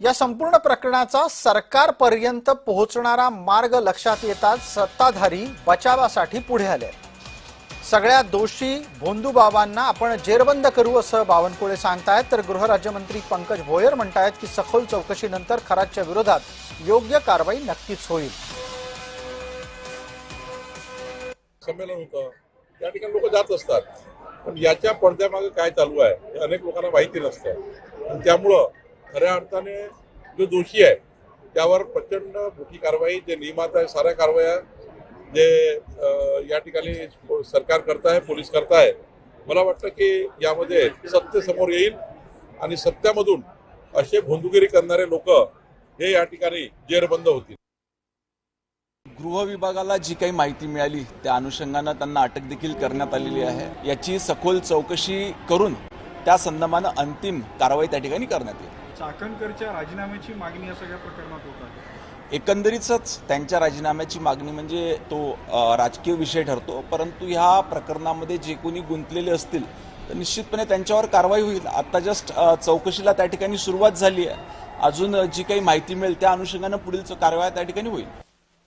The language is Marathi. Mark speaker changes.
Speaker 1: या संपूर्ण प्रकरणाचा सरकारपर्यंत पोहोचणारा मार्ग लक्षात येताच सत्ताधारी बचावासाठी पुढे आले। सगळ्या दोषी भोंदूबाबांना आपण जेरबंद करू असं बावनकुळे सांगतायत, तर गृहराज्यमंत्री पंकज भोयर म्हणतायत की सखोल चौकशीनंतर खरातच्या विरोधात योग्य कारवाई नक्कीच होईल।
Speaker 2: संमेलन होतं, त्या ठिकाणी लोक जात असतात, पण याच्या पडद्यामागे काय चालू आहे हे अनेक लोकांना माहिती नसतं। त्यामुळं खऱ्या अर्थाने जो दोषी आहे त्यावर प्रचंड मोठी कारवाई, जे नियमात आहे साऱ्या कारवाया जे या ठिकाणी सरकार करत आहे, पोलीस करत आहे, मला वाटतं की यामध्ये सत्य समोर येईल आणि सत्यामधून असे भोंदूगिरी करणारे लोक हे या ठिकाणी जेरबंद होतील।
Speaker 3: गृह विभागाला जी काही माहिती मिळाली त्या अनुषंगाने त्यांना अटक देखील करण्यात आलेली आहे। याची सखोल चौकशी करून त्या संदर्भाने अंतिम कारवाई त्या ठिकाणी करण्यात येईल।
Speaker 4: चाकणकरच्या राजीनाम्याची मागणी या सगळ्या प्रकरणात होत आहे।
Speaker 3: एकंदरीतच त्यांच्या राजीनाम्याची मागणी म्हणजे तो राजकीय विषय ठरतो, परंतु ह्या प्रकरणामध्ये जे कोणी गुंतलेले असतील तर निश्चितपणे त्यांच्यावर कारवाई होईल। आता जस्ट चौकशीला त्या ठिकाणी सुरुवात झाली आहे, अजून जी काही माहिती मिळेल त्या अनुषंगाने पुढील कारवाई त्या ठिकाणी होईल।